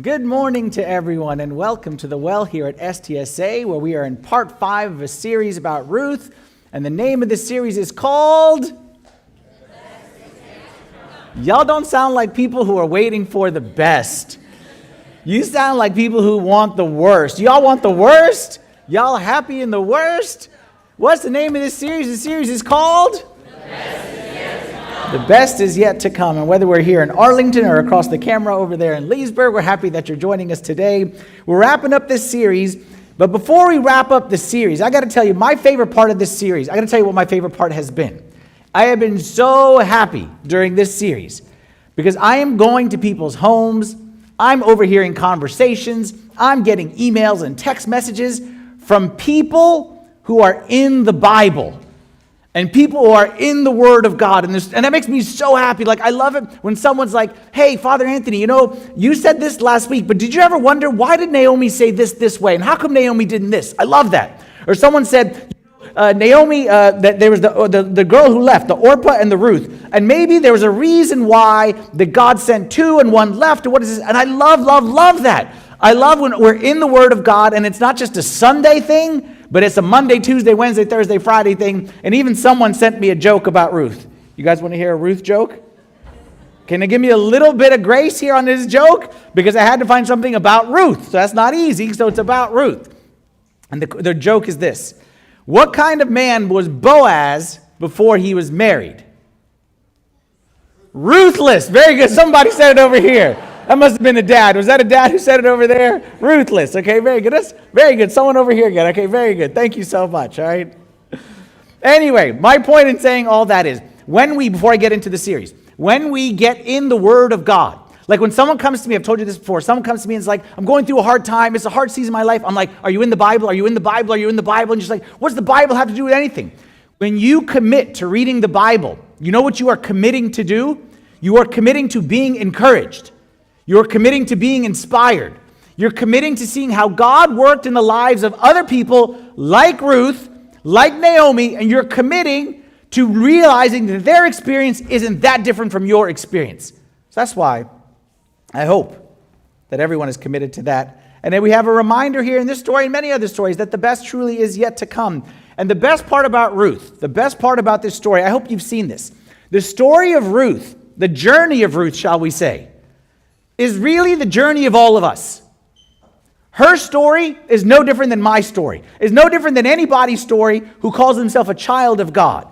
Good morning to everyone, and welcome to the well here at STSA, where we are in part 5 of a series about Ruth, and the name of the series is called... Y'all don't sound like people who are waiting for the best. You sound like people who want the worst. Y'all want the worst? Y'all happy in the worst? What's the name of this series? The series is called... The best is yet to come. And whether we're here in Arlington or across the camera over there in Leesburg, we're happy that you're joining us today. We're wrapping up this series. But before we wrap up the series, I got to tell you my favorite part of this series. I got to tell you what my favorite part has been. I have been so happy during this series because I am going to people's homes. I'm overhearing conversations. I'm getting emails and text messages from people who are in the Bible. And people who are in the Word of God. And that makes me so happy. Like, I love it when someone's like, hey, Father Anthony, you said this last week, but did you ever wonder, why did Naomi say this way? And how come Naomi didn't this? I love that. Or someone said, Naomi, that there was the girl who left, the Orpah and the Ruth. And maybe there was a reason why that God sent two and one left. Or what is this? And I love that. I love when we're in the Word of God and it's not just a Sunday thing, but it's a Monday, Tuesday, Wednesday, Thursday, Friday thing. And even someone sent me a joke about Ruth. You guys want to hear a Ruth joke? Can you give me a little bit of grace here on this joke? Because I had to find something about Ruth. So that's not easy. So it's about Ruth. And the joke is this. What kind of man was Boaz before he was married? Ruthless. Very good. Somebody said it over here. That must have been a dad. Was that a dad who said it over there? Ruthless. Okay, very good. That's very good. Someone over here again. Okay, very good. Thank you so much. All right. Anyway, my point in saying all that is, before I get into the series, when we get in the Word of God, like when someone comes to me, I've told you this before, someone comes to me and is like, I'm going through a hard time. It's a hard season of my life. I'm like, are you in the Bible? Are you in the Bible? Are you in the Bible? And just like, what's the Bible have to do with anything? When you commit to reading the Bible, you know what you are committing to do? You are committing to being encouraged. You're committing to being inspired. You're committing to seeing how God worked in the lives of other people like Ruth, like Naomi, and you're committing to realizing that their experience isn't that different from your experience. So that's why I hope that everyone is committed to that. And then we have a reminder here in this story and many other stories that the best truly is yet to come. And the best part about Ruth, the best part about this story, I hope you've seen this. The story of Ruth, the journey of Ruth, shall we say, is really the journey of all of us. Her story is no different than my story. Is no different than anybody's story who calls himself a child of God.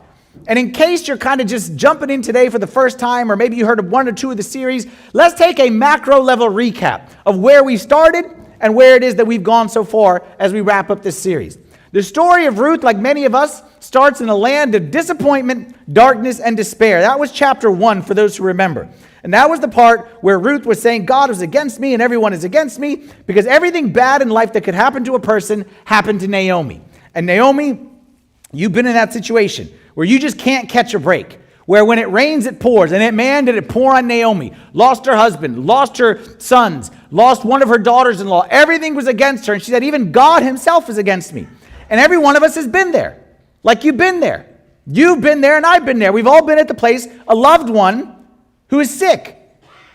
And in case you're kind of just jumping in today for the first time, or maybe you heard of one or two of the series, let's take a macro level recap of where we started and where it is that we've gone so far as we wrap up this series. The story of Ruth, like many of us, starts in a land of disappointment, darkness, and despair. That was chapter 1 for those who remember. And that was the part where Ruth was saying, God is against me and everyone is against me because everything bad in life that could happen to a person happened to Naomi. And Naomi, you've been in that situation where you just can't catch a break, where when it rains, it pours. And man, did it pour on Naomi. Lost her husband, lost her sons, lost one of her daughters-in-law. Everything was against her. And she said, even God himself is against me. And every one of us has been there. Like you've been there. You've been there and I've been there. We've all been at the place, a loved one who is sick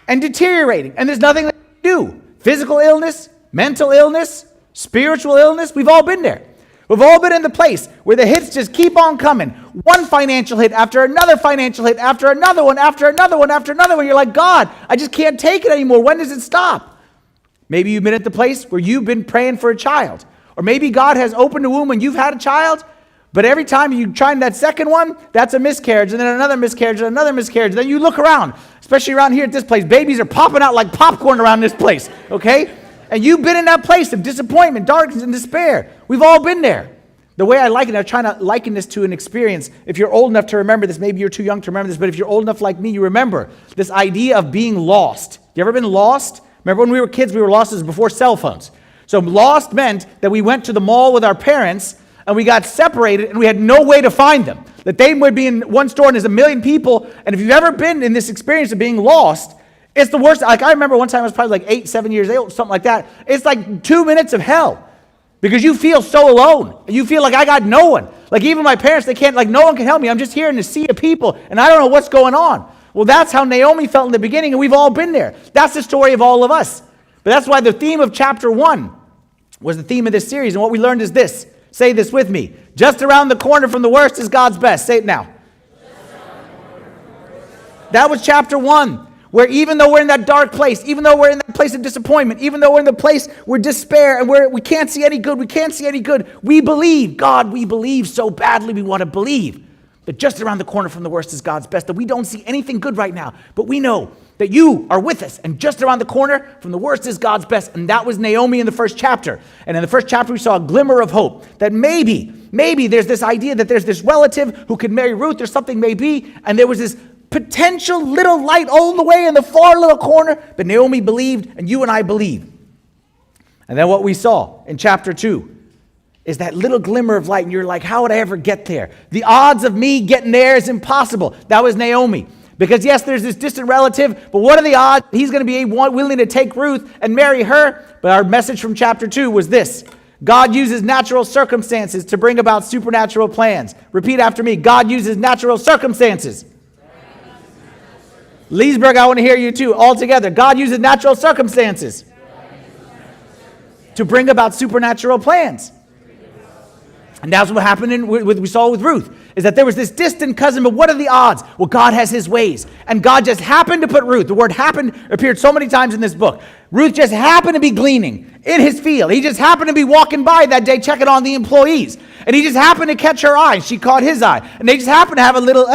and deteriorating, and there's nothing that we can do. Physical illness, mental illness, spiritual illness, we've all been there. We've all been in the place where the hits just keep on coming. One financial hit after another financial hit after another one, after another one, after another one. You're like, God, I just can't take it anymore. When does it stop? Maybe you've been at the place where you've been praying for a child. Or maybe God has opened a womb and you've had a child, but every time you try that second one, that's a miscarriage, and then another miscarriage, and another miscarriage. Then you look around, especially around here at this place. Babies are popping out like popcorn around this place, okay? And you've been in that place of disappointment, darkness, and despair. We've all been there. The way I like it, I'm trying to liken this to an experience. If you're old enough to remember this, maybe you're too young to remember this, but if you're old enough like me, you remember this idea of being lost. You ever been lost? Remember when we were kids, we were lost. This was before cell phones. So lost meant that we went to the mall with our parents, and we got separated, and we had no way to find them. That they would be in one store, and there's a million people, and if you've ever been in this experience of being lost, it's the worst. Like, I remember one time I was probably like 8, 7 years old, something like that. It's like 2 minutes of hell, because you feel so alone. You feel like I got no one. Like even my parents, they can't, like no one can help me. I'm just here in a sea of people, and I don't know what's going on. Well, that's how Naomi felt in the beginning, and we've all been there. That's the story of all of us. But that's why the theme of chapter 1 was the theme of this series. And what we learned is this. Say this with me. Just around the corner from the worst is God's best. Say it now. That was chapter 1. Where even though we're in that dark place, even though we're in that place of disappointment, even though we're in the place where despair and where we can't see any good, we believe. God, we believe so badly we want to believe. That just around the corner from the worst is God's best. That we don't see anything good right now, but we know that you are with us. And just around the corner from the worst is God's best. And that was Naomi in the first chapter. And in the first chapter, we saw a glimmer of hope. That maybe there's this idea that there's this relative who could marry Ruth. There's something maybe. And there was this potential little light all the way in the far little corner. But Naomi believed, and you and I believe. And then what we saw in chapter 2 is that little glimmer of light. And you're like, how would I ever get there? The odds of me getting there is impossible. That was Naomi. Because yes, there's this distant relative, but what are the odds he's going to be willing to take Ruth and marry her? But our message from chapter 2 was this. God uses natural circumstances to bring about supernatural plans. Repeat after me. God uses natural circumstances. Leesburg, I want to hear you too. All together. God uses natural circumstances to bring about supernatural plans. And that's what happened we saw with Ruth, is that there was this distant cousin, but what are the odds? Well, God has his ways. And God just happened to put Ruth, the word happened appeared so many times in this book. Ruth just happened to be gleaning in his field. He just happened to be walking by that day checking on the employees. And he just happened to catch her eye. She caught his eye. And they just happened to have a little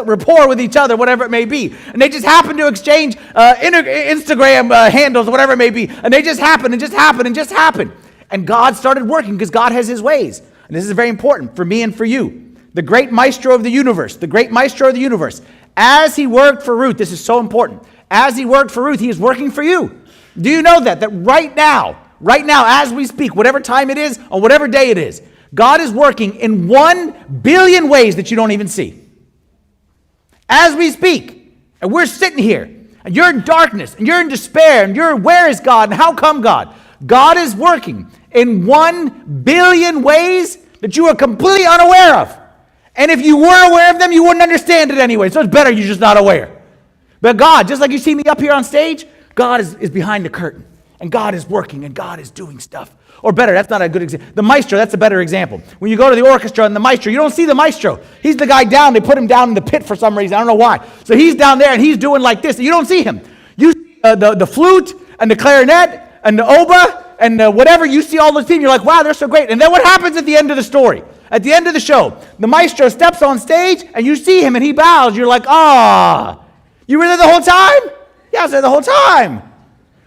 rapport with each other, whatever it may be. And they just happened to exchange Instagram handles, whatever it may be. And they just happened and just happened and just happened. And God started working because God has his ways. And this is very important for me and for you. The great maestro of the universe, as he worked for Ruth, this is so important. As he worked for Ruth, he is working for you. Do you know that right now, as we speak, whatever time it is, on whatever day it is, God is working in 1 billion ways that you don't even see. As we speak, and we're sitting here, and you're in darkness, and you're in despair, and you're, where is God, and how come God? God is working in 1 billion ways that you are completely unaware of. And if you were aware of them, you wouldn't understand it anyway. So it's better you're just not aware. But God, just like you see me up here on stage, God is behind the curtain. And God is working, and God is doing stuff. Or better, that's not a good example. The maestro, that's a better example. When you go to the orchestra and the maestro, you don't see the maestro. He's the guy down. They put him down in the pit for some reason. I don't know why. So he's down there, and he's doing like this. You don't see him. You see the flute and the clarinet and the oboe and whatever. You see all those people. You're like, wow, they're so great. And then what happens at the end of the story? At the end of the show, the maestro steps on stage, and you see him, and he bows. You're like, you were there the whole time? Yeah, I was there the whole time.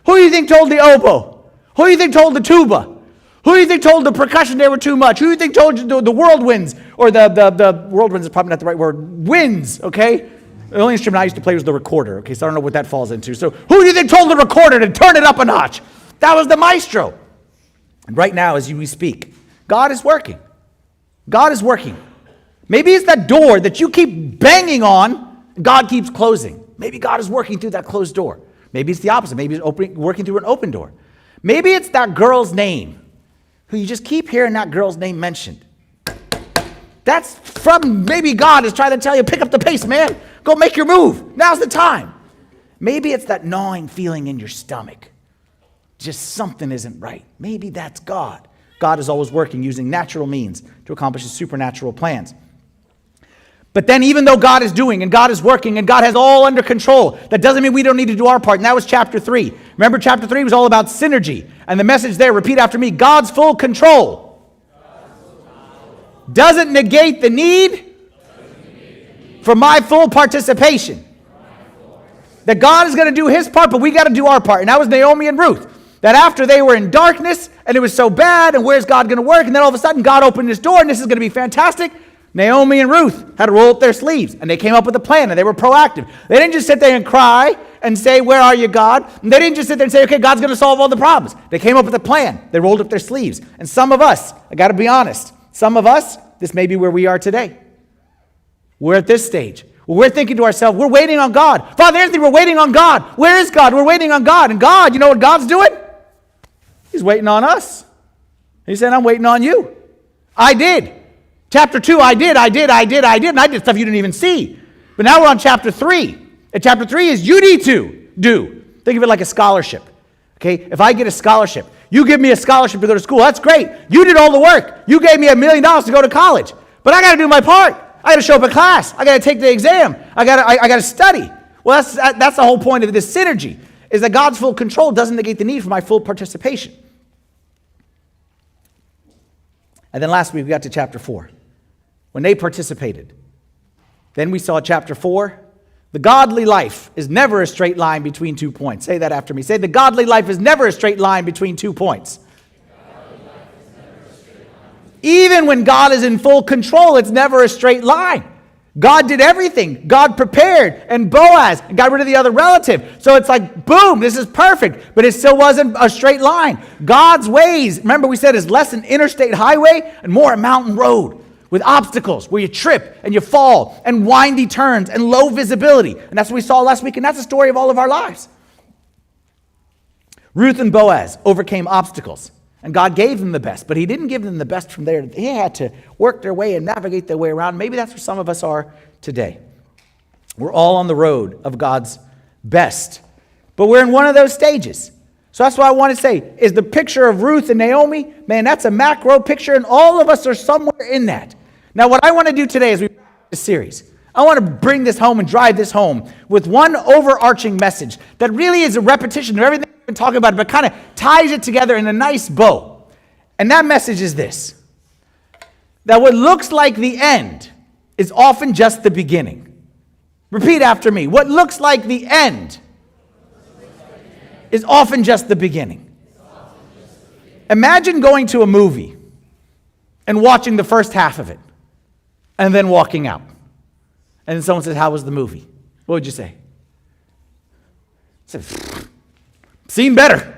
Who do you think told the oboe? Who do you think told the tuba? Who do you think told the percussion they were too much? Who do you think told you the whirlwinds? Or the whirlwinds is probably not the right word. Winds, okay? The only instrument I used to play was the recorder, okay? So I don't know what that falls into. So who do you think told the recorder to turn it up a notch? That was the maestro. And right now, as we speak, God is working. God is working. Maybe it's that door that you keep banging on, and God keeps closing. Maybe God is working through that closed door. Maybe it's the opposite. Maybe it's working through an open door. Maybe it's that girl's name, who you just keep hearing that girl's name mentioned. That's from maybe God is trying to tell you, pick up the pace, man. Go make your move. Now's the time. Maybe it's that gnawing feeling in your stomach. Just something isn't right. Maybe that's God. God is always working using natural means to accomplish his supernatural plans. But then even though God is doing and God is working and God has all under control, that doesn't mean we don't need to do our part. And that was chapter 3. Remember, chapter 3 was all about synergy. And the message there, repeat after me, God's full control doesn't negate the need for my full participation. That God is going to do his part, but we got to do our part. And that was Naomi and Ruth. That after they were in darkness and it was so bad, and where's God going to work? And then all of a sudden God opened his door and this is going to be fantastic. Naomi and Ruth had to roll up their sleeves, and they came up with a plan, and they were proactive. They didn't just sit there and cry and say, where are you, God? And they didn't just sit there and say, okay, God's going to solve all the problems. They came up with a plan. They rolled up their sleeves. And some of us, I got to be honest, some of us, this may be where we are today. We're at this stage. We're thinking to ourselves, we're waiting on God. Father Anthony, we're waiting on God. Where is God? We're waiting on God. And God, you know what God's doing? He's waiting on us. He said, I'm waiting on you. I did. Chapter 2, I did, and I did stuff you didn't even see. But now we're on chapter 3. And chapter 3 is you need to do. Think of it like a scholarship. Okay, if I get a scholarship, you give me a scholarship to go to school, that's great. You did all the work. You gave me $1 million to go to college. But I got to do my part. I got to show up at class. I got to take the exam. I got to study. Well, that's the whole point of this synergy, is that God's full control doesn't negate the need for my full participation. And then last week we got to chapter 4, when they participated. Then we saw chapter 4. The godly life is never a straight line between 2 points. Say that after me. Say, the godly life is never a straight line between 2 points. Even when God is in full control, it's never a straight line. God did everything. God prepared, and Boaz got rid of the other relative. So it's like, boom, this is perfect. But it still wasn't a straight line. God's ways, remember we said, is less an interstate highway and more a mountain road with obstacles where you trip and you fall and windy turns and low visibility. And that's what we saw last week, and that's the story of all of our lives. Ruth and Boaz overcame obstacles, and God gave them the best, but he didn't give them the best from there. They had to work their way and navigate their way around. Maybe that's where some of us are today. We're all on the road of God's best, but we're in one of those stages. So that's what I want to say, is the picture of Ruth and Naomi, man, that's a macro picture, and all of us are somewhere in that. Now, what I want to do today is we wrap this series. I want to bring this home and drive this home with one overarching message that really is a repetition of everything we've been talking about, but kind of ties it together in a nice bow. And that message is this: that what looks like the end is often just the beginning. Repeat after me. What looks like the end is often just the beginning. Imagine going to a movie and watching the first half of it and then walking out. And then someone says, how was the movie? What would you say? Seen better.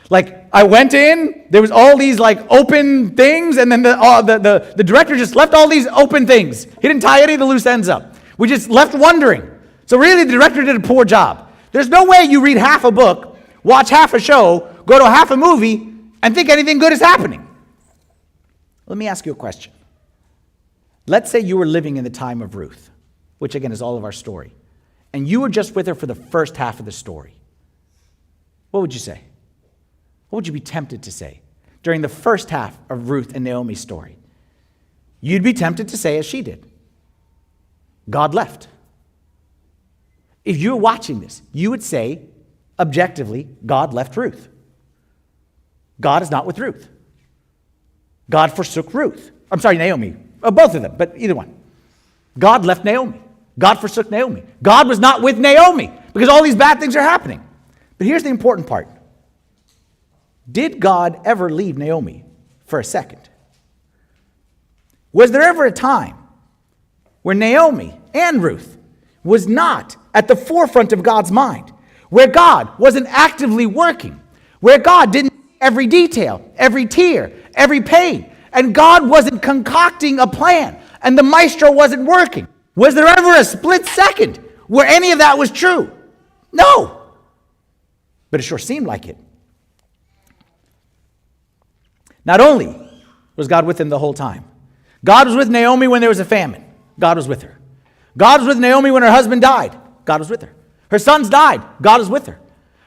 Like, I went in, there was all these like open things, and then the director just left all these open things. He didn't tie any of the loose ends up. We just left wondering. So really, the director did a poor job. There's no way you read half a book, watch half a show, go to half a movie, and think anything good is happening. Let me ask you a question. Let's say you were living in the time of Ruth, which again is all of our story, and you were just with her for the first half of the story. What would you say? What would you be tempted to say during the first half of Ruth and Naomi's story? You'd be tempted to say as she did, God left. If you were watching this, you would say, objectively, God left Ruth. God is not with Ruth. God forsook Ruth. I'm sorry, Naomi. Both of them, but either one. God left Naomi. God forsook Naomi. God was not with Naomi because all these bad things are happening. But here's the important part. Did God ever leave Naomi for a second? Was there ever a time where Naomi and Ruth was not at the forefront of God's mind, where God wasn't actively working, where God didn't see every detail, every tear, every pain, and God wasn't concocting a plan, and the maestro wasn't working? Was there ever a split second where any of that was true? No. But it sure seemed like it. Not only was God with him the whole time, God was with Naomi when there was a famine. God was with her. God was with Naomi when her husband died. God was with her. Her sons died. God was with her.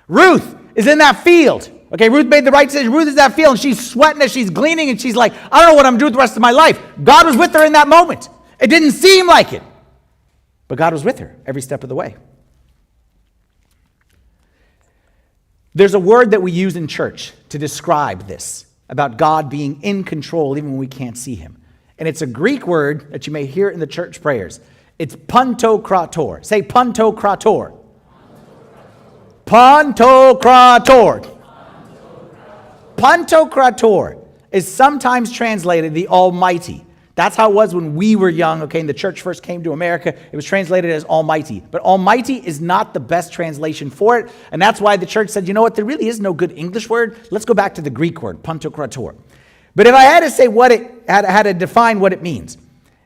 Ruth is in that field. Okay, Ruth made the right decision. Ruth is in that field, and she's sweating as she's gleaning, and she's like, I don't know what I'm doing with the rest of my life. God was with her in that moment. It didn't seem like it, but God was with her every step of the way. There's a word that we use in church to describe this, about God being in control even when we can't see him. And it's a Greek word that you may hear in the church prayers. It's pantokrator. Say pantokrator. Pantokrator. Pantokrator is sometimes translated the Almighty. That's how it was when we were young, okay, and the church first came to America. It was translated as Almighty. But Almighty is not the best translation for it, and that's why the church said, you know what, there really is no good English word. Let's go back to the Greek word, pantokrator. But if I had to say what it, had to define what it means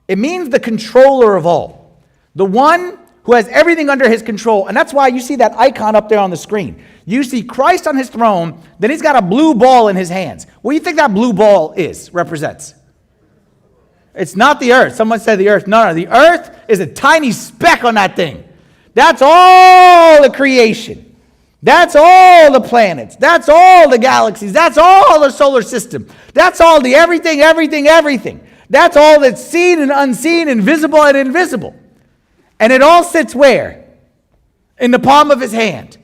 the controller of all. The one who has everything under his control. And that's why you see that icon up there on the screen. You see Christ on his throne, then he's got a blue ball in his hands. What do you think that blue ball represents? It's not the earth. Someone said the earth. No, the earth is a tiny speck on that thing. That's all the creation. That's all the planets. That's all the galaxies. That's all the solar system. That's all the everything, everything, everything. That's all that's seen and unseen, invisible and invisible. And it all sits where? In the palm of his hand.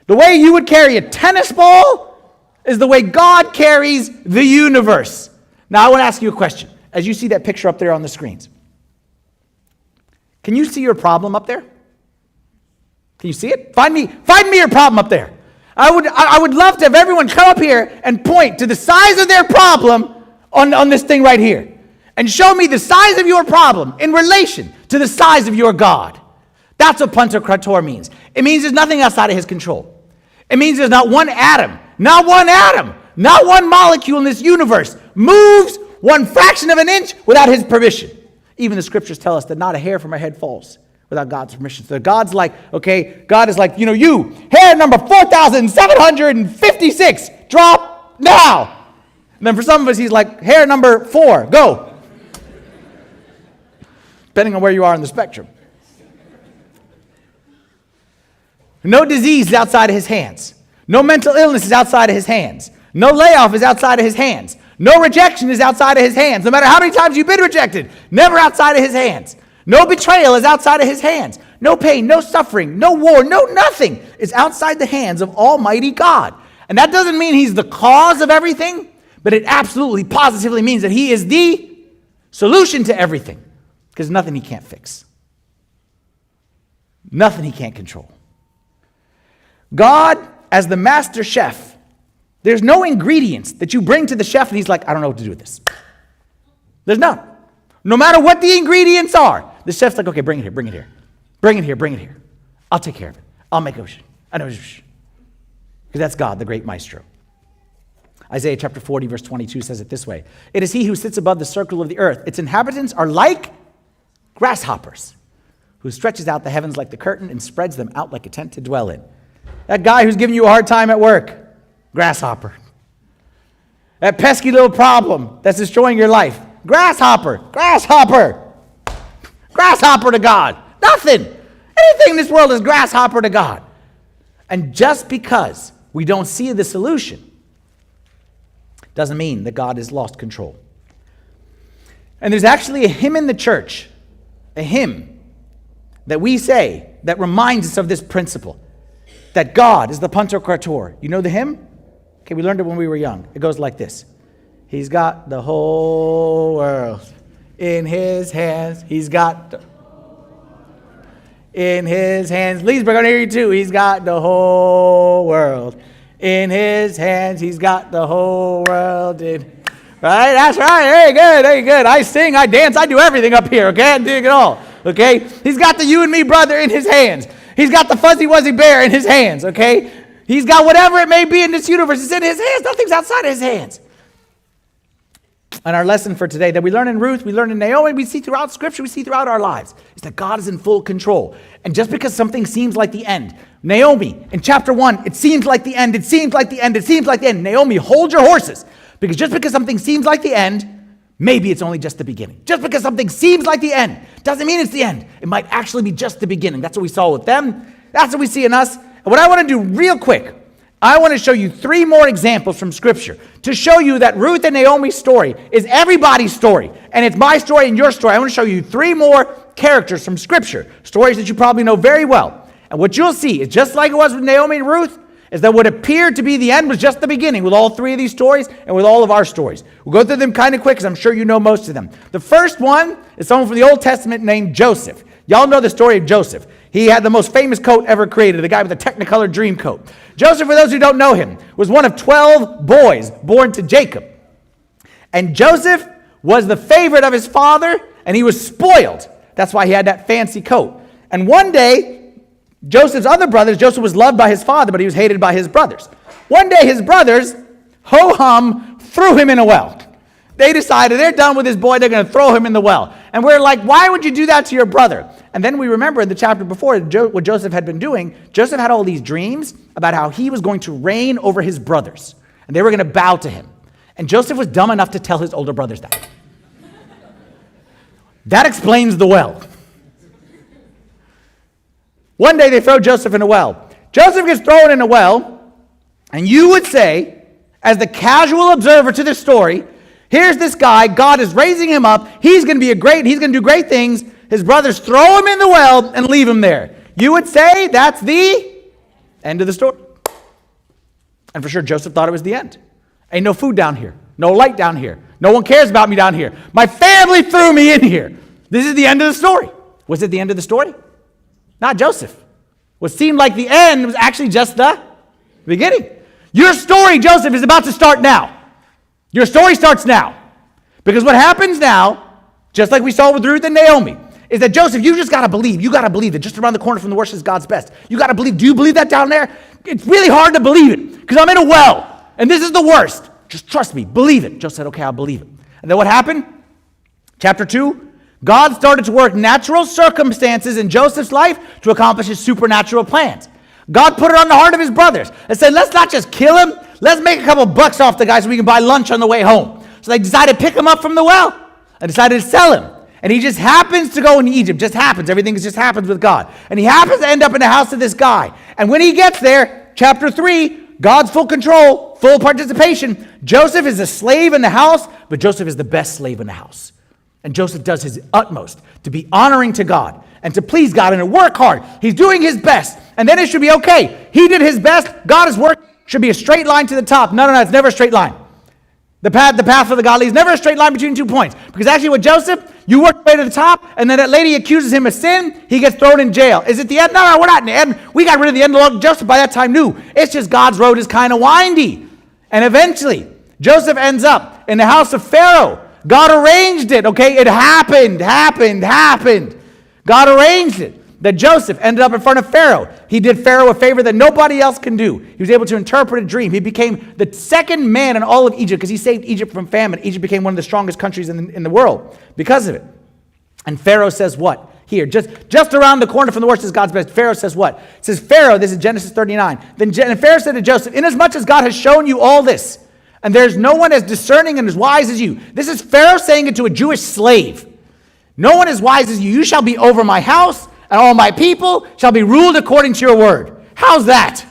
The way you would carry a tennis ball is the way God carries the universe. Now I want to ask you a question. As you see that picture up there on the screens, can you see your problem up there? Can you see it? Find me your problem up there. I would love to have everyone come up here and point to the size of their problem on this thing right here. And show me the size of your problem in relation to the size of your God. That's what Pantokrator means. It means there's nothing outside of his control. It means there's not one atom, not one molecule in this universe moves one fraction of an inch without his permission. Even the scriptures tell us that not a hair from our head falls without God's permission. So God is like, you, hair number 4,756, drop now. And then for some of us, he's like, hair number 4, go. Depending on where you are in the spectrum. No disease is outside of his hands. No mental illness is outside of his hands. No layoff is outside of his hands. No rejection is outside of his hands. No matter how many times you've been rejected, never outside of his hands. No betrayal is outside of his hands. No pain, no suffering, no war, no nothing is outside the hands of Almighty God. And that doesn't mean he's the cause of everything, but it absolutely, positively means that he is the solution to everything. Because nothing he can't fix. Nothing he can't control. God, as the master chef, there's no ingredients that you bring to the chef and he's like, I don't know what to do with this. There's none. No matter what the ingredients are, the chef's like, okay, bring it here, bring it here. Bring it here, bring it here. I'll take care of it. I'll make it. I know. Because that's God, the great maestro. Isaiah chapter 40, verse 22 says it this way. It is he who sits above the circle of the earth. Its inhabitants are like grasshoppers, who stretches out the heavens like the curtain and spreads them out like a tent to dwell in. That guy who's giving you a hard time at work, grasshopper. That pesky little problem that's destroying your life, grasshopper, grasshopper, grasshopper to God. Nothing. Anything in this world is grasshopper to God. And just because we don't see the solution doesn't mean that God has lost control. And there's actually a hymn in the church, a hymn that we say that reminds us of this principle, that God is the Pantokrator. You know the hymn? Okay, we learned it when we were young. It goes like this. He's got the whole world in his hands. He's got in his hands. Leesburg, I want to hear you too. He's got the whole world in his hands. He's got the whole world in. Right? That's right. Very good. Very good. I sing, I dance, I do everything up here. Okay? I dig it all. Okay? He's got the you and me brother in his hands. He's got the fuzzy wuzzy bear in his hands. Okay? He's got whatever it may be in this universe. It's in his hands. Nothing's outside of his hands. And our lesson for today that we learn in Ruth, we learn in Naomi, we see throughout Scripture, we see throughout our lives, is that God is in full control. And just because something seems like the end, Naomi, in chapter 1, it seems like the end, it seems like the end, it seems like the end. Naomi, hold your horses. Because just because something seems like the end, maybe it's only just the beginning. Just because something seems like the end doesn't mean it's the end. It might actually be just the beginning. That's what we saw with them. That's what we see in us. And what I want to do real quick, I want to show you 3 more examples from Scripture to show you that Ruth and Naomi's story is everybody's story. And it's my story and your story. I want to show you 3 more characters from Scripture, stories that you probably know very well. And what you'll see is just like it was with Naomi and Ruth, is that what appeared to be the end was just the beginning with all 3 of these stories and with all of our stories. We'll go through them kind of quick because I'm sure you know most of them. The first one is someone from the Old Testament named Joseph. Y'all know the story of Joseph. He had the most famous coat ever created, the guy with the Technicolor dream coat. Joseph, for those who don't know him, was one of 12 boys born to Jacob. And Joseph was the favorite of his father, and he was spoiled. That's why he had that fancy coat. And one day, Joseph's other brothers, Joseph was loved by his father, but he was hated by his brothers. One day, his brothers, ho-hum, threw him in a well. They decided they're done with this boy, they're going to throw him in the well. And we're like, why would you do that to your brother? And then we remember in the chapter before what Joseph had been doing. Joseph had all these dreams about how he was going to reign over his brothers. And they were going to bow to him. And Joseph was dumb enough to tell his older brothers that. That explains the well. One day they throw Joseph in a well. Joseph gets thrown in a well, and you would say, as the casual observer to this story, here's this guy, God is raising him up, he's going to do great things. His brothers throw him in the well and leave him there. You would say that's the end of the story. And for sure, Joseph thought it was the end. Ain't no food down here, no light down here. No one cares about me down here. My family threw me in here. This is the end of the story. Was it the end of the story? Not Joseph. What seemed like the end was actually just the beginning. Your story, Joseph, is about to start now. Your story starts now. Because what happens now, just like we saw with Ruth and Naomi, is that Joseph, you just got to believe. You got to believe that just around the corner from the worst is God's best. You got to believe. Do you believe that down there? It's really hard to believe it because I'm in a well and this is the worst. Just trust me. Believe it. Joseph said, okay, I'll believe it. And then what happened? Chapter 2, God started to work natural circumstances in Joseph's life to accomplish his supernatural plans. God put it on the heart of his brothers and said, let's not just kill him. Let's make a couple bucks off the guy so we can buy lunch on the way home. So they decided to pick him up from the well and decided to sell him. And he just happens to go into Egypt. Just happens. Everything just happens with God. And he happens to end up in the house of this guy. And when he gets there, chapter 3, God's full control, full participation. Joseph is a slave in the house, but Joseph is the best slave in the house. And Joseph does his utmost to be honoring to God and to please God and to work hard. He's doing his best. And then it should be okay. He did his best. God has worked. Should be a straight line to the top. No, it's never a straight line. The path for the godly is never a straight line between 2 points. Because actually with Joseph, you work your way to the top, and then that lady accuses him of sin, he gets thrown in jail. Is it the end? No, we're not in the end. We got rid of the end of Joseph by that time knew. It's just God's road is kind of windy. And eventually, Joseph ends up in the house of Pharaoh. God arranged it, okay? It happened. God arranged it. That Joseph ended up in front of Pharaoh. He did Pharaoh a favor that nobody else can do. He was able to interpret a dream. He became the second man in all of Egypt because he saved Egypt from famine. Egypt became one of the strongest countries in the world because of it. And Pharaoh says what? Here, just around the corner from the worst is God's best. Pharaoh says what? It says, Pharaoh, this is Genesis 39. Then Pharaoh said to Joseph, inasmuch as God has shown you all this, and there's no one as discerning and as wise as you. This is Pharaoh saying it to a Jewish slave. No one as wise as you. You shall be over my house, and all my people shall be ruled according to your word. How's that?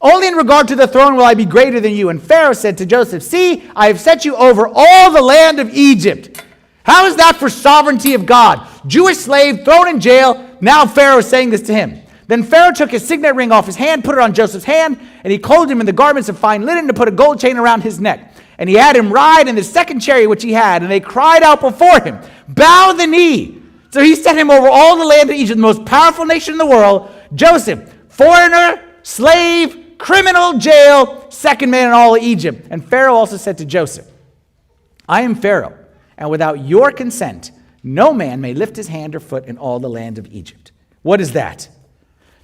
Only in regard to the throne will I be greater than you. And Pharaoh said to Joseph, see, I have set you over all the land of Egypt. How is that for sovereignty of God? Jewish slave thrown in jail. Now Pharaoh is saying this to him. Then Pharaoh took his signet ring off his hand, put it on Joseph's hand, and he clothed him in the garments of fine linen to put a gold chain around his neck. And he had him ride in the second chariot which he had, and they cried out before him, bow the knee. So he set him over all the land of Egypt, the most powerful nation in the world. Joseph, foreigner, slave, criminal, jail, second man in all of Egypt. And Pharaoh also said to Joseph, I am Pharaoh, and without your consent, no man may lift his hand or foot in all the land of Egypt. What is that?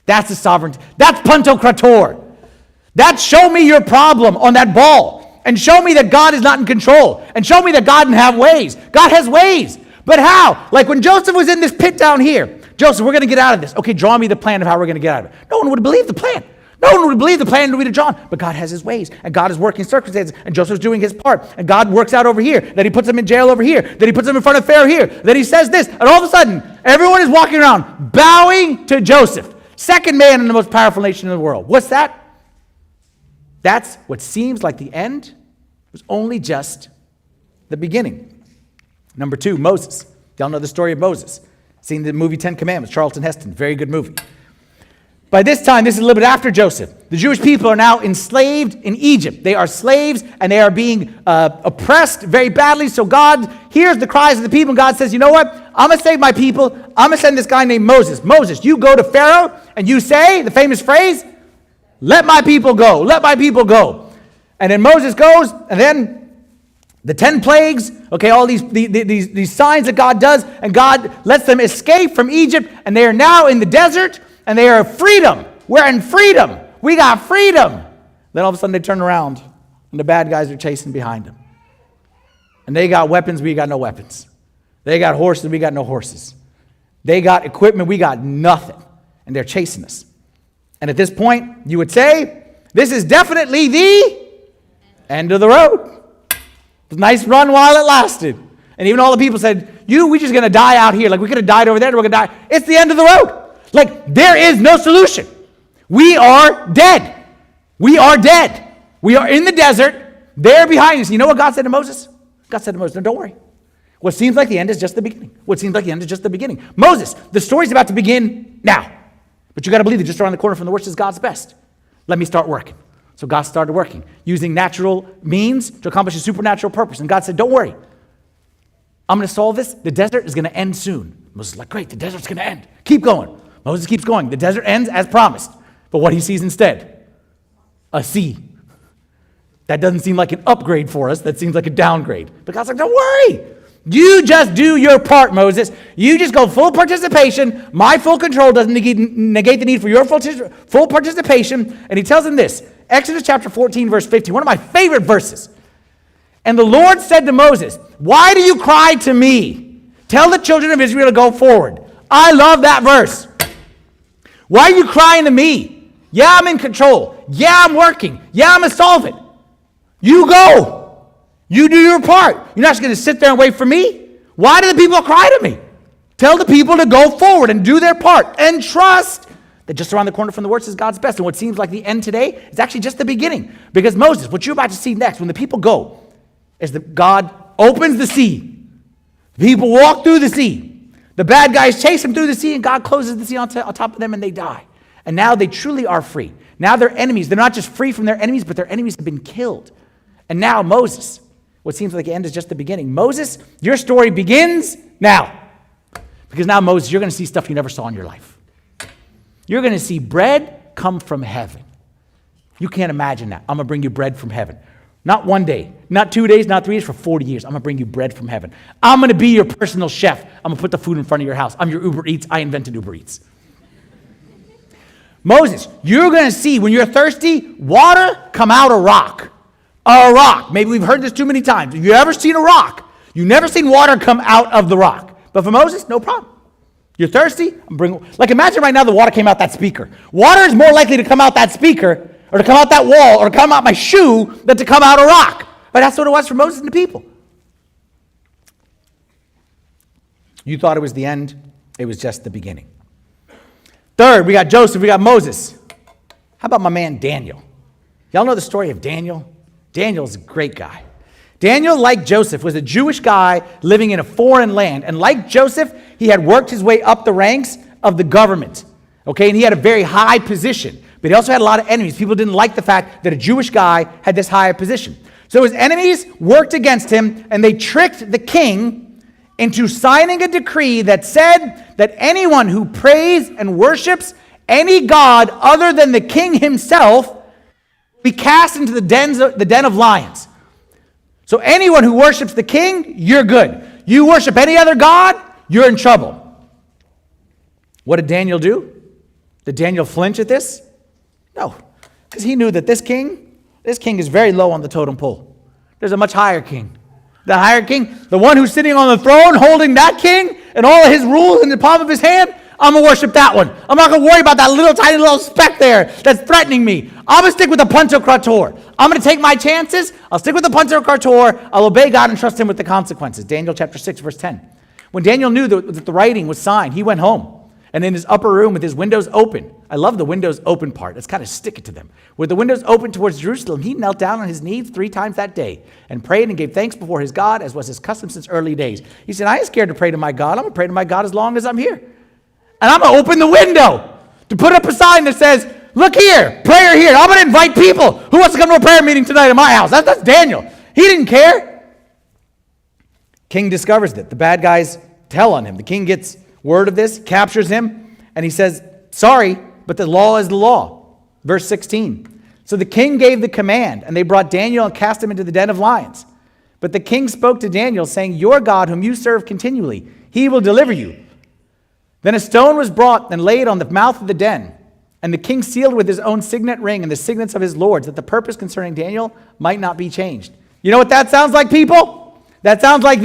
That's the sovereignty. That's Pantocrator. That's show me your problem on that ball. And show me that God is not in control. And show me that God doesn't have ways. God has ways. But how? Like when Joseph was in this pit down here. Joseph, we're going to get out of this. Okay, draw me the plan of how we're going to get out of it. No one would believe the plan. No one would believe the plan to be drawn. But God has his ways. And God is working circumstances. And Joseph's doing his part. And God works out over here. That he puts him in jail over here. That he puts him in front of Pharaoh here. That he says this. And all of a sudden, everyone is walking around bowing to Joseph. Second man in the most powerful nation in the world. What's that? That's what seems like the end. It was only just the beginning. Number 2, Moses. Y'all know the story of Moses. Seen the movie 10 Commandments, Charlton Heston. Very good movie. By this time, this is a little bit after Joseph. The Jewish people are now enslaved in Egypt. They are slaves and they are being oppressed very badly. So God hears the cries of the people and God says, you know what? I'm going to save my people. I'm going to send this guy named Moses. Moses, you go to Pharaoh and you say the famous phrase, let my people go. Let my people go. And then Moses goes and then the 10 plagues, okay, all these signs that God does, and God lets them escape from Egypt, and they are now in the desert, and they are freedom. We're in freedom. We got freedom. Then all of a sudden they turn around, and the bad guys are chasing behind them. And they got weapons, we got no weapons. They got horses, we got no horses. They got equipment, we got nothing. And they're chasing us. And at this point, you would say, this is definitely the end of the road. It was a nice run while it lasted. And even all the people said, we're just going to die out here. Like we could have died over there, we're going to die. It's the end of the road. Like there is no solution. We are dead. We are dead. We are in the desert. They're behind us. You know what God said to Moses? God said to Moses, no, don't worry. What seems like the end is just the beginning. What seems like the end is just the beginning. Moses, the story's about to begin now. But you got to believe that just around the corner from the worst is God's best. Let me start working. So God started working, using natural means to accomplish a supernatural purpose. And God said, don't worry. I'm going to solve this. The desert is going to end soon. Moses is like, great, the desert's going to end. Keep going. Moses keeps going. The desert ends as promised. But what he sees instead, a sea. That doesn't seem like an upgrade for us. That seems like a downgrade. But God's like, don't worry. You just do your part, Moses. You just go full participation. My full control doesn't negate the need for your full participation. And he tells him this, Exodus chapter 14, verse 15, one of my favorite verses. And the Lord said to Moses, why do you cry to me? Tell the children of Israel to go forward. I love that verse. Why are you crying to me? Yeah, I'm in control. Yeah, I'm working. Yeah, I'm going to solve it. You go. You do your part. You're not just going to sit there and wait for me. Why do the people cry to me? Tell the people to go forward and do their part and trust that just around the corner from the worst is God's best. And what seems like the end today is actually just the beginning. Because Moses, what you're about to see next, when the people go, is that God opens the sea. The people walk through the sea. The bad guys chase them through the sea, and God closes the sea on top of them, and they die. And now they truly are free. Now they're enemies. They're not just free from their enemies, but their enemies have been killed. And now Moses, what seems like the end is just the beginning. Moses, your story begins now. Because now, Moses, you're going to see stuff you never saw in your life. You're going to see bread come from heaven. You can't imagine that. I'm going to bring you bread from heaven. Not one day, not 2 days, not 3 days, for 40 years. I'm going to bring you bread from heaven. I'm going to be your personal chef. I'm going to put the food in front of your house. I'm your Uber Eats. I invented Uber Eats. Moses, you're going to see when you're thirsty, water come out a rock. A rock. Maybe we've heard this too many times. Have you ever seen a rock? You've never seen water come out of the rock. But for Moses, no problem. You're thirsty? Like imagine right now the water came out that speaker. Water is more likely to come out that speaker or to come out that wall or to come out my shoe than to come out a rock. But that's what it was for Moses and the people. You thought it was the end. It was just the beginning. Third, we got Joseph, we got Moses. How about my man Daniel? Y'all know the story of Daniel? Daniel's a great guy. Daniel, like Joseph, was a Jewish guy living in a foreign land. And like Joseph, he had worked his way up the ranks of the government. Okay, and he had a very high position. But he also had a lot of enemies. People didn't like the fact that a Jewish guy had this high position. So his enemies worked against him, and they tricked the king into signing a decree that said that anyone who prays and worships any god other than the king himself be cast into the den of lions. So anyone who worships the king, you're good. You worship any other god, you're in trouble. What did Daniel do? Did Daniel flinch at this? No, because he knew that this king is very low on the totem pole. There's a much higher king. The higher king, the one who's sitting on the throne holding that king and all of his rules in the palm of his hand, I'm going to worship that one. I'm not going to worry about that little tiny little speck there that's threatening me. I'm going to stick with the Pantocrator. I'm going to take my chances. I'll stick with the Pantocrator. I'll obey God and trust him with the consequences. Daniel chapter 6, verse 10. When Daniel knew that the writing was signed, he went home. And in his upper room with his windows open. I love the windows open part. It's kind of stick it to them. With the windows open towards Jerusalem, he knelt down on his knees 3 times that day and prayed and gave thanks before his God, as was his custom since early days. He said, I ain't scared to pray to my God. I'm going to pray to my God as long as I'm here. And I'm going to open the window to put up a sign that says, look here, prayer here. I'm going to invite people. Who wants to come to a prayer meeting tonight at my house? That's Daniel. He didn't care. King discovers that. The bad guys tell on him. The king gets word of this, captures him, and he says, sorry, but the law is the law. Verse 16. So the king gave the command, and they brought Daniel and cast him into the den of lions. But the king spoke to Daniel, saying, your God, whom you serve continually, he will deliver you. Then a stone was brought and laid on the mouth of the den, and the king sealed with his own signet ring and the signets of his lords, that the purpose concerning Daniel might not be changed. You know what that sounds like, people? That sounds like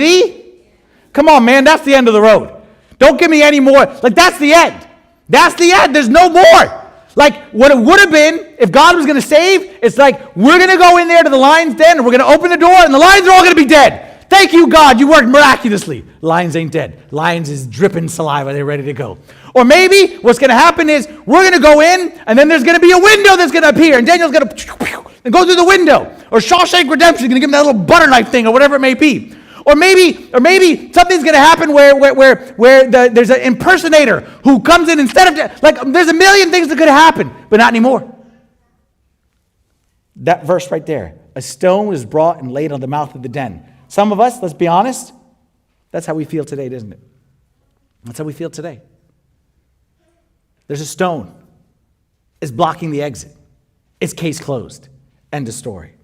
come on, man, that's the end of the road. Don't give me any more. Like, that's the end. That's the end. There's no more. Like, what it would have been if God was going to save, it's like, we're going to go in there to the lion's den, and we're going to open the door, and the lions are all going to be dead. Thank you, God. You worked miraculously. Lions ain't dead. Lions is dripping saliva. They're ready to go. Or maybe what's going to happen is we're going to go in, and then there's going to be a window that's going to appear, and Daniel's going to and go through the window. Or Shawshank Redemption is going to give him that little butter knife thing, or whatever it may be. Or maybe something's going to happen where there's an impersonator who comes in instead of, like, there's a million things that could happen, but not anymore. That verse right there. A stone was brought and laid on the mouth of the den. Some of us, let's be honest, that's how we feel today, isn't it? That's how we feel today. There's a stone. It's blocking the exit. It's case closed. End of story.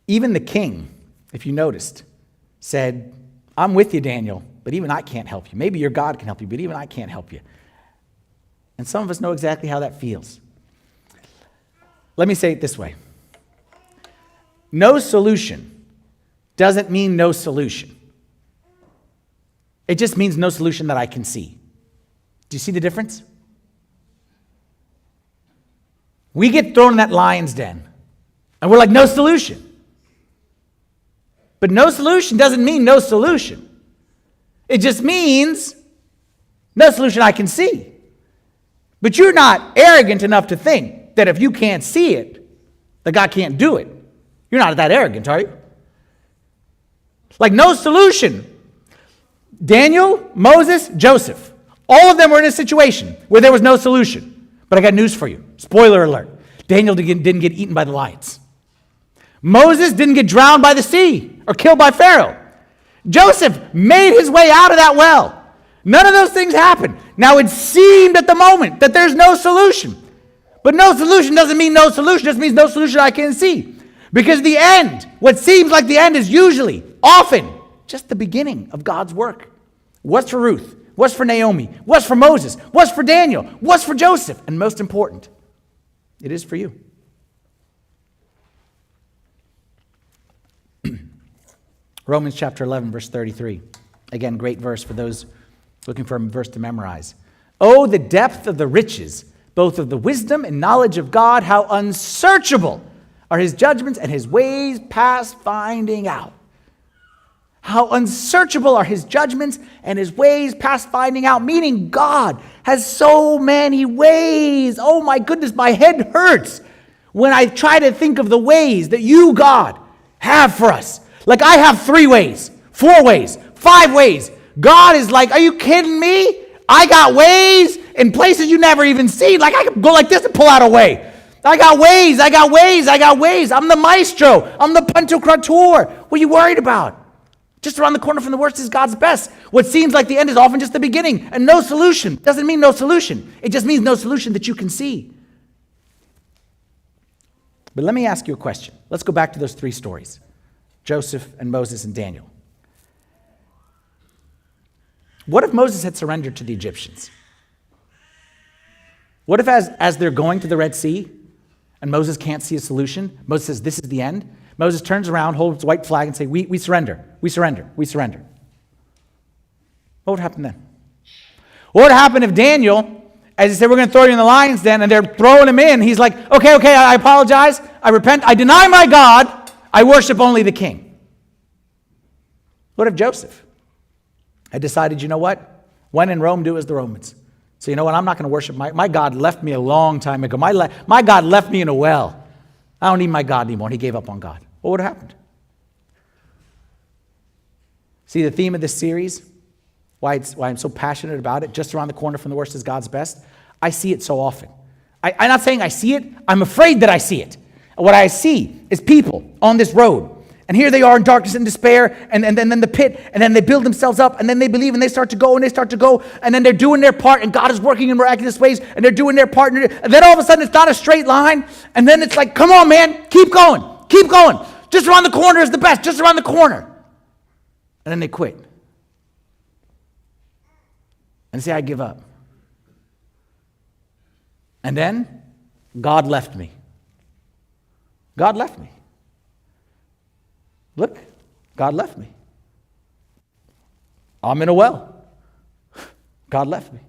Even the king, if you noticed, said, I'm with you, Daniel, but even I can't help you. Maybe your God can help you, but even I can't help you. And some of us know exactly how that feels. Let me say it this way. No solution doesn't mean no solution. It just means no solution that I can see. Do you see the difference? We get thrown in that lion's den, and we're like, no solution. But no solution doesn't mean no solution. It just means no solution I can see. But you're not arrogant enough to think that if you can't see it, that God can't do it. You're not that arrogant, are you? Like, no solution. Daniel, Moses, Joseph, all of them were in a situation where there was no solution. But I got news for you. Spoiler alert. Daniel didn't get eaten by the lions. Moses didn't get drowned by the sea or killed by Pharaoh. Joseph made his way out of that well. None of those things happened. Now, it seemed at the moment that there's no solution. But no solution doesn't mean no solution. It just means no solution I can see. Because the end, what seems like the end, is usually, often, just the beginning of God's work. What's for Ruth? What's for Naomi? What's for Moses? What's for Daniel? What's for Joseph? And most important, it is for you. Romans chapter 11, verse 33. Again, great verse for those looking for a verse to memorize. Oh, the depth of the riches, both of the wisdom and knowledge of God, how unsearchable are his judgments and his ways past finding out. How unsearchable are his judgments and his ways past finding out. Meaning God has so many ways. Oh my goodness, my head hurts when I try to think of the ways that you, God, have for us. Like, I have 3 ways, 4 ways, 5 ways. God is like, are you kidding me? I got ways in places you never even seen. Like, I could go like this and pull out a way. I got ways. I'm the maestro. I'm the pantocrator. What are you worried about? Just around the corner from the worst is God's best. What seems like the end is often just the beginning. And no solution doesn't mean no solution. It just means no solution that you can see. But let me ask you a question. Let's go back to those 3 stories. Joseph and Moses and Daniel. What if Moses had surrendered to the Egyptians? What if as they're going to the Red Sea and Moses can't see a solution, Moses says, this is the end. Moses turns around, holds a white flag and says, we surrender. We surrender. We surrender. What would happen then? What would happen if Daniel, as he said, we're going to throw you in the lion's den, and they're throwing him in, he's like, okay, I apologize. I repent. I deny my God. I worship only the king. What if Joseph had decided, you know what? When in Rome, do as the Romans. So you know what? I'm not going to worship my God left me a long time ago. My God left me in a well. I don't need my God anymore. And he gave up on God. What would have happened? See the theme of this series? Why I'm so passionate about it, just around the corner from the worst is God's best. I see it so often. I'm not saying I see it. I'm afraid that I see it. What I see is people on this road. And here they are in darkness and despair, and then the pit, and then they build themselves up, and then they believe, and they start to go, and then they're doing their part, and God is working in miraculous ways, and they're doing their part, and then all of a sudden it's not a straight line, and then it's like, come on, man, keep going. Just around the corner is the best, just around the corner. And then they quit. And say, I give up. And then, God left me. God left me. Look, God left me. I'm in a well. God left me.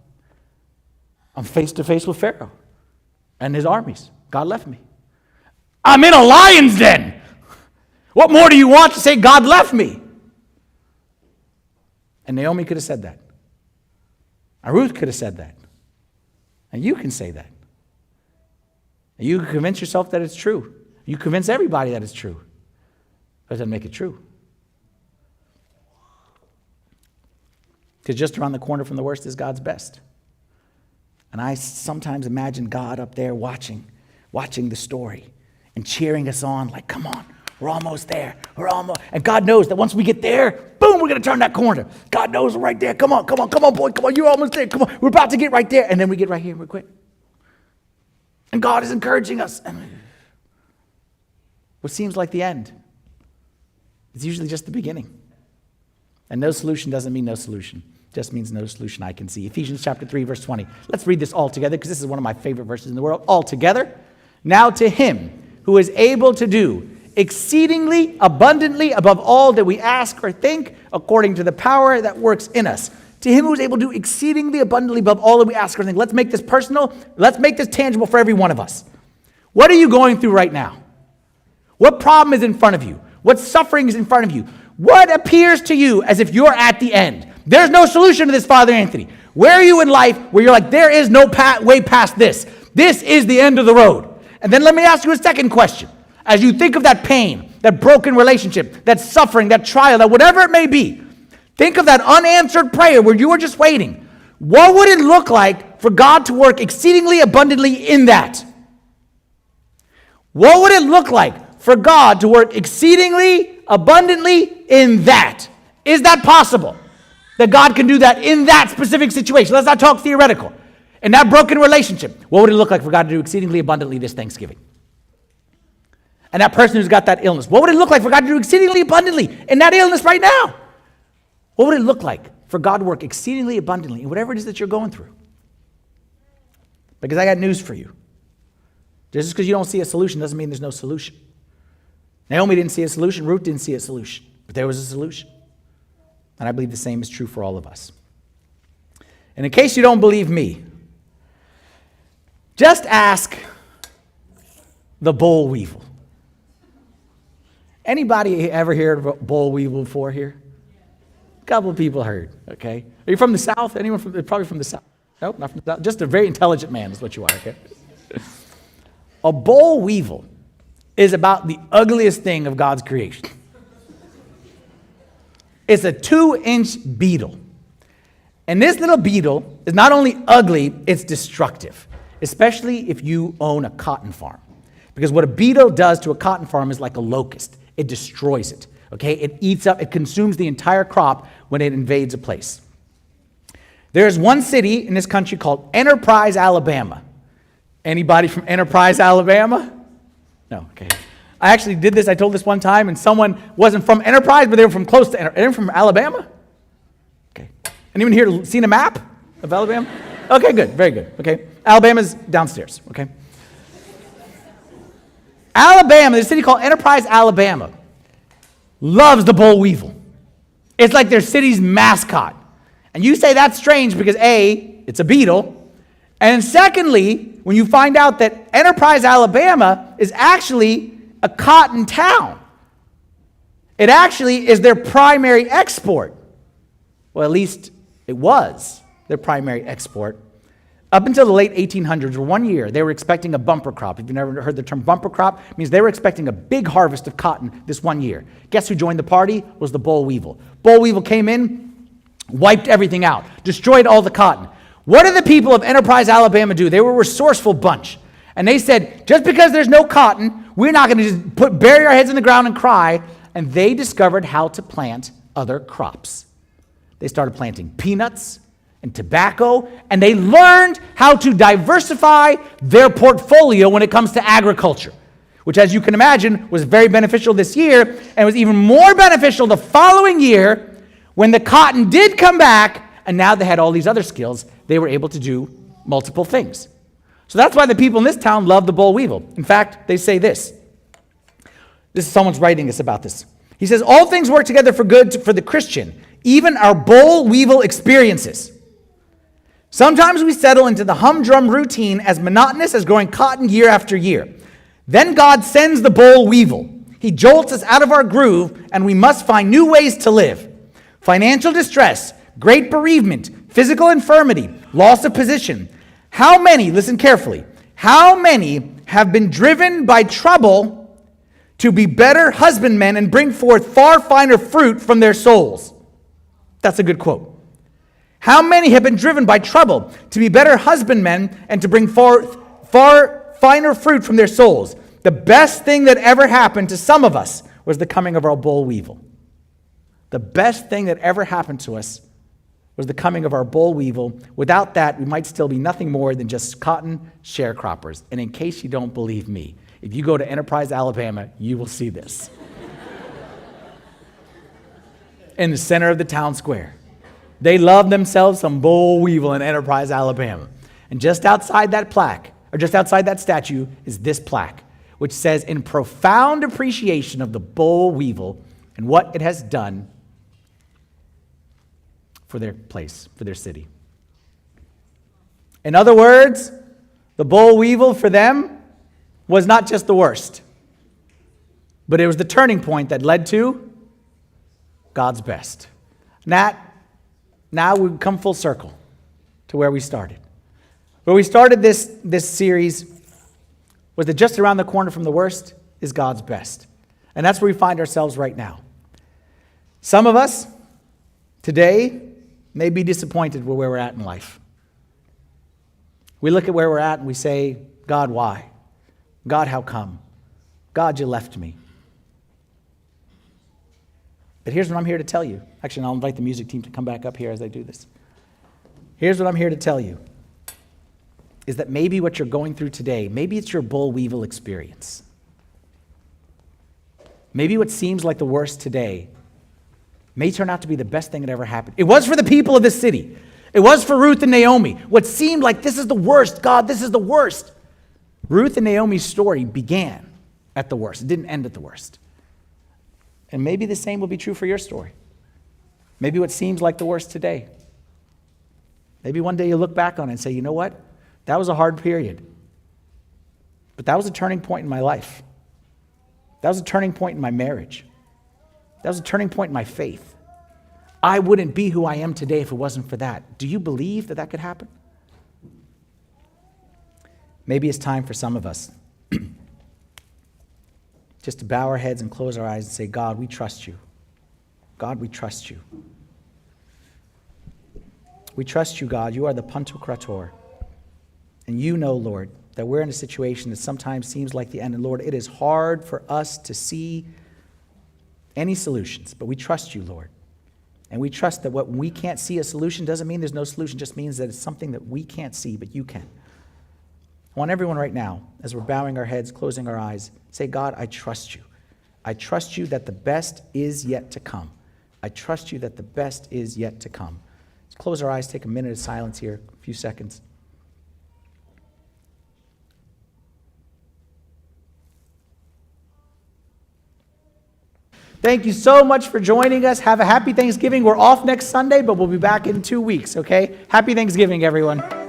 I'm face to face with Pharaoh and his armies. God left me. I'm in a lion's den. What more do you want to say God left me? And Naomi could have said that. And Ruth could have said that. And you can say that. And you can convince yourself that it's true. You convince everybody that it's true. But it doesn't make it true. Because just around the corner from the worst is God's best. And I sometimes imagine God up there watching the story and cheering us on like, come on, we're almost there. We're almost. And God knows that once we get there, boom, we're going to turn that corner. God knows we're right there. Come on, boy. Come on, you're almost there. Come on, we're about to get right there. And then we get right here and we quit. And God is encouraging us. And what seems like the end is usually just the beginning. And no solution doesn't mean no solution. It just means no solution I can see. Ephesians chapter 3, verse 20. Let's read this all together because this is one of my favorite verses in the world. All together. Now to him who is able to do exceedingly abundantly above all that we ask or think, according to the power that works in us. To him who is able to do exceedingly abundantly above all that we ask or think. Let's make this personal. Let's make this tangible for every one of us. What are you going through right now? What problem is in front of you? What suffering is in front of you? What appears to you as if you're at the end? There's no solution to this, Father Anthony. Where are you in life where you're like, there is no way past this? This is the end of the road. And then let me ask you a second question. As you think of that pain, that broken relationship, that suffering, that trial, that whatever it may be, think of that unanswered prayer where you were just waiting. What would it look like for God to work exceedingly abundantly in that? What would it look like for God to work exceedingly abundantly in that? Is that possible? That God can do that in that specific situation? Let's not talk theoretical. In that broken relationship, what would it look like for God to do exceedingly abundantly this Thanksgiving? And that person who's got that illness, what would it look like for God to do exceedingly abundantly in that illness right now? What would it look like for God to work exceedingly abundantly in whatever it is that you're going through? Because I got news for you. Just because you don't see a solution doesn't mean there's no solution. Naomi didn't see a solution. Ruth didn't see a solution. But there was a solution. And I believe the same is true for all of us. And in case you don't believe me, just ask the boll weevil. Anybody ever heard of a boll weevil before here? A couple of people heard, okay? Are you from the South? Anyone probably from the South? Nope, not from the South. Just a very intelligent man is what you are, okay? A boll weevil is about the ugliest thing of God's creation. It's a 2-inch beetle. And this little beetle is not only ugly, it's destructive, especially if you own a cotton farm. Because what a beetle does to a cotton farm is like a locust. It destroys it, okay? It eats up, it consumes the entire crop when it invades a place. There's one city in this country called Enterprise, Alabama. Anybody from Enterprise, Alabama? No, okay. I actually did this, I told this one time, and someone wasn't from Enterprise, but they were from close to Enterprise. They were from Alabama? Okay. Anyone here seen a map of Alabama? Okay, good, very good, okay. Alabama's downstairs, okay. Alabama, there's a city called Enterprise, Alabama, loves the boll weevil. It's like their city's mascot. And you say that's strange because A, it's a beetle, and secondly, when you find out that Enterprise, Alabama is actually a cotton town. It actually is their primary export. Well, at least it was their primary export. Up until the late 1800s, or 1 year, they were expecting a bumper crop. If you've never heard the term bumper crop, it means they were expecting a big harvest of cotton this 1 year. Guess who joined the party? Was the boll weevil. Boll weevil came in, wiped everything out, destroyed all the cotton. What did the people of Enterprise, Alabama do? They were a resourceful bunch. And they said, just because there's no cotton, we're not going to just bury our heads in the ground and cry. And they discovered how to plant other crops. They started planting peanuts and tobacco, and they learned how to diversify their portfolio when it comes to agriculture, which, as you can imagine, was very beneficial this year, and was even more beneficial the following year when the cotton did come back, and now they had all these other skills. They were able to do multiple things. So that's why the people in this town love the boll weevil. In fact, they say this. This is someone's writing us about this. He says, all things work together for good for the Christian, even our boll weevil experiences. Sometimes we settle into the humdrum routine as monotonous as growing cotton year after year. Then God sends the boll weevil. He jolts us out of our groove, and we must find new ways to live. financial distress, great bereavement, physical infirmity, loss of position. How many, listen carefully, how many have been driven by trouble to be better husbandmen and bring forth far finer fruit from their souls? That's a good quote. How many have been driven by trouble to be better husbandmen and to bring forth far finer fruit from their souls? The best thing that ever happened to some of us was the coming of our boll weevil. The best thing that ever happened to us was the coming of our boll weevil. Without that, we might still be nothing more than just cotton sharecroppers. And in case you don't believe me, if you go to Enterprise, Alabama, you will see this. In the center of the town square. They love themselves some boll weevil in Enterprise, Alabama. And just outside that plaque, or just outside that statue, is this plaque, which says, in profound appreciation of the boll weevil and what it has done for their place, for their city. In other words, the boll weevil for them was not just the worst, but it was the turning point that led to God's best. Now we've come full circle to where we started. Where we started this series was that just around the corner from the worst is God's best. And that's where we find ourselves right now. Some of us today may be disappointed with where we're at in life. We look at where we're at and we say, God, why? God, how come? God, you left me. But here's what I'm here to tell you. Actually, I'll invite the music team to come back up here as I do this. Here's what I'm here to tell you, is that maybe what you're going through today, maybe it's your boll weevil experience. Maybe what seems like the worst today may turn out to be the best thing that ever happened. It was for the people of this city. It was for Ruth and Naomi. What seemed like this is the worst, God, this is the worst. Ruth and Naomi's story began at the worst. It didn't end at the worst. And maybe the same will be true for your story. Maybe what seems like the worst today. Maybe one day you'll look back on it and say, you know what? That was a hard period. But that was a turning point in my life. That was a turning point in my marriage. That was a turning point in my faith. I wouldn't be who I am today if it wasn't for that. Do you believe that that could happen? Maybe it's time for some of us just to bow our heads and close our eyes and say, God, we trust you. God, we trust you. We trust you, God. You are the Pantocrator. And you know, Lord, that we're in a situation that sometimes seems like the end. And Lord, it is hard for us to see any solutions, but we trust you, Lord. And we trust that what we can't see a solution doesn't mean there's no solution, just means that it's something that we can't see, but you can. I want everyone right now, as we're bowing our heads, closing our eyes, say, God, I trust you. I trust you that the best is yet to come. I trust you that the best is yet to come. Let's close our eyes, take a minute of silence here, a few seconds. Thank you so much for joining us. Have a happy Thanksgiving. We're off next Sunday, but we'll be back in 2 weeks, okay? Happy Thanksgiving, everyone.